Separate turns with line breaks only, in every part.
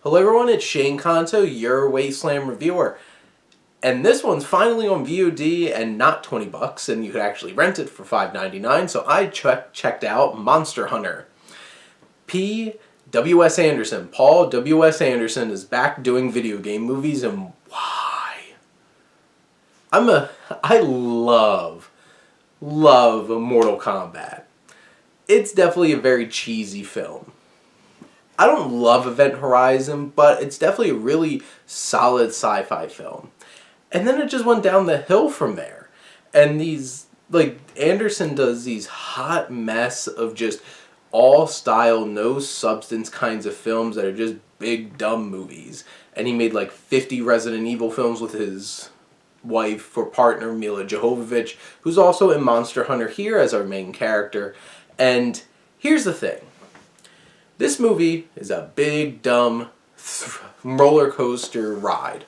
Hello everyone, it's Shane Kanto, your Wasteland reviewer. And this one's finally on VOD and not $20, and you could actually rent it for $5.99, so I checked out Monster Hunter. P.W.S. Anderson, Paul W.S. Anderson is back doing video game movies, and why? I love Mortal Kombat. It's definitely a very cheesy film. I don't love Event Horizon, but it's definitely a really solid sci-fi film. And then it just went down the hill from there. And Anderson does these hot mess of just all style, no substance kinds of films that are just big, dumb movies. And he made like 50 Resident Evil films with his wife or partner, Mila Jovovich, who's also in Monster Hunter here as our main character. And here's the thing. This movie is a big, dumb roller coaster ride.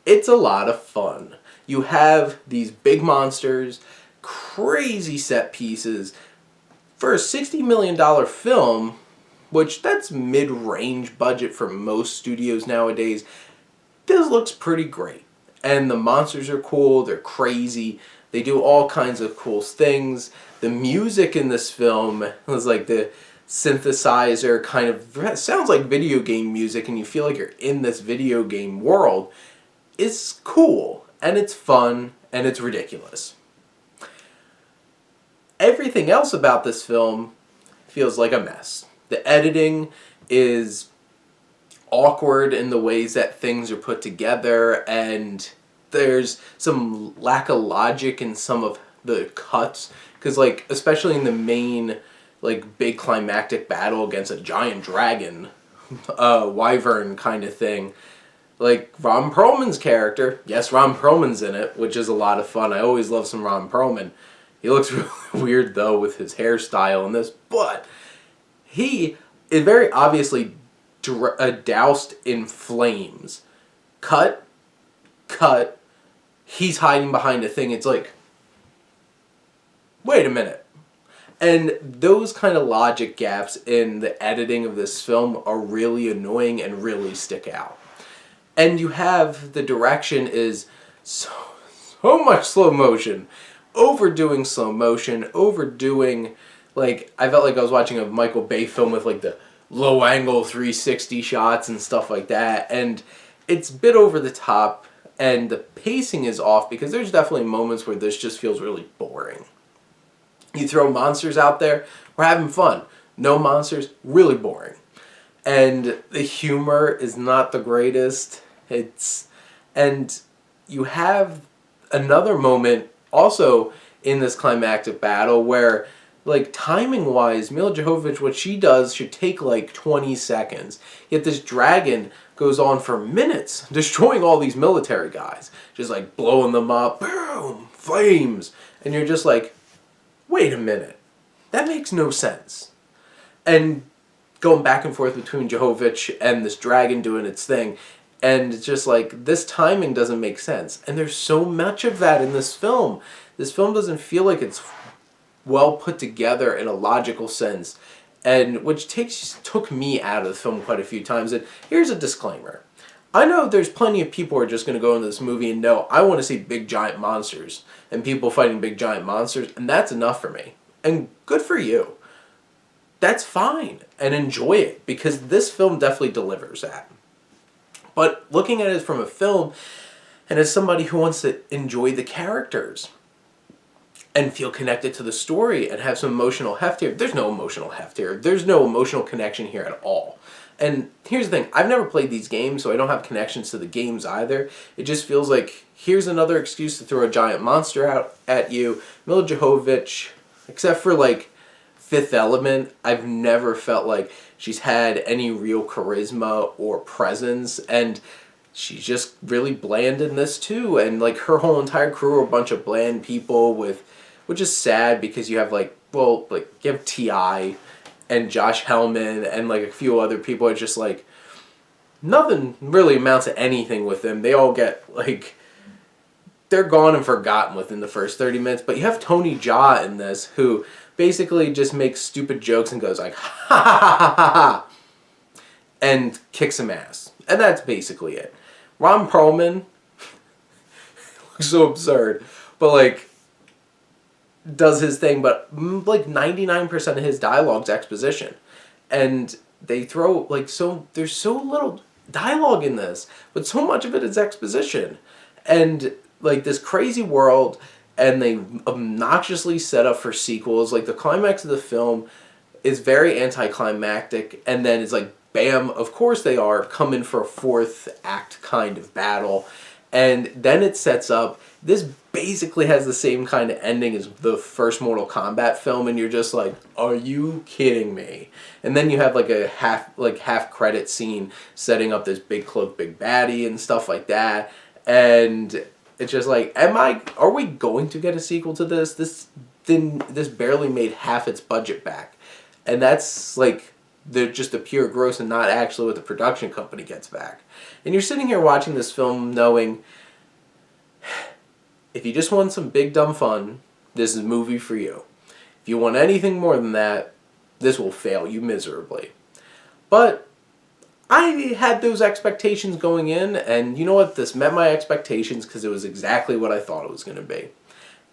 It's a lot of fun. You have these big monsters, crazy set pieces. For a $60 million film, which that's mid-range budget for most studios nowadays, this looks pretty great. And the monsters are cool, they're crazy, they do all kinds of cool things. The music in this film was like the synthesizer kind of sounds like video game music, and you feel like you're in this video game world. It's cool, and it's fun, and it's ridiculous. Everything else about this film feels like a mess. The editing is awkward in the ways that things are put together, and there's some lack of logic in some of the cuts, because especially in the main big climactic battle against a giant dragon, wyvern kind of thing. Ron Perlman's character, yes, Ron Perlman's in it, which is a lot of fun. I always love some Ron Perlman. He looks really weird, though, with his hairstyle in this, but he is very obviously doused in flames. Cut, he's hiding behind a thing. It's like, wait a minute. And those kind of logic gaps in the editing of this film are really annoying and really stick out. And you have the direction is so much slow motion. Overdoing slow motion, overdoing, I felt like I was watching a Michael Bay film with the low angle 360 shots and stuff like that. And it's a bit over the top, and the pacing is off because there's definitely moments where this just feels really boring. You throw monsters out there, we're having fun. No monsters, really boring. And the humor is not the greatest. And you have another moment also in this climactic battle where, timing-wise, Mila Jovovich, what she does should take 20 seconds. Yet this dragon goes on for minutes, destroying all these military guys. Just blowing them up, boom, flames. And you're just wait a minute, that makes no sense. And going back and forth between Jovovich and this dragon doing its thing, and it's just this timing doesn't make sense. And there's so much of that in this film. This film doesn't feel like it's well put together in a logical sense, and which took me out of the film quite a few times. And here's a disclaimer. I know there's plenty of people who are just going to go into this movie and know, I want to see big giant monsters and people fighting big giant monsters, and that's enough for me. And good for you. That's fine, and enjoy it, because this film definitely delivers that. But looking at it from a film, and as somebody who wants to enjoy the characters and feel connected to the story and have some emotional heft here, there's no emotional heft here. There's no emotional connection here at all. And here's the thing, I've never played these games, so I don't have connections to the games either. It just feels like, here's another excuse to throw a giant monster out at you. Mila Jovovich, except for Fifth Element, I've never felt like she's had any real charisma or presence, and she's just really bland in this too. And her whole entire crew are a bunch of bland people, which is sad because you have you have T.I. and Josh Hellman and a few other people. It's just nothing really amounts to anything with them. They all get they're gone and forgotten within the first 30 minutes. But you have Tony Jaa in this, who basically just makes stupid jokes and goes ha ha ha ha ha. and kick some ass. And that's basically it. Ron Perlman looks so absurd, but like does his thing, but like 99% of his dialogue's exposition. And they throw like there's so little dialogue in this, but so much of it is exposition. And like this crazy world, and they obnoxiously set up for sequels. Like the climax of the film is very anticlimactic, and then it's like bam, of course they are coming for a fourth act kind of battle. And then it sets up, this basically has the same kind of ending as the first Mortal Kombat film, and you're just like, are you kidding me? And then you have like a half credit scene setting up this big cloak, big baddie and stuff like that. And it's just like, are we going to get a sequel to this? This barely made half its budget back. And that's like just the pure gross and not actually what the production company gets back. And you're sitting here watching this film knowing, if you just want some big dumb fun, this is a movie for you. If you want anything more than that, this will fail you miserably. But I had those expectations going in, and you know what? This met my expectations because it was exactly what I thought it was going to be.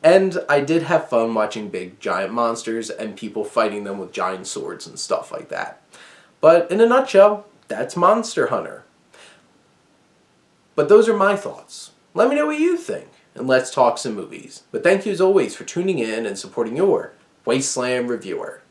And I did have fun watching big giant monsters and people fighting them with giant swords and stuff like that. But in a nutshell, that's Monster Hunter. But those are my thoughts. Let me know what you think, and let's talk some movies. But thank you as always for tuning in and supporting your Wasteland reviewer.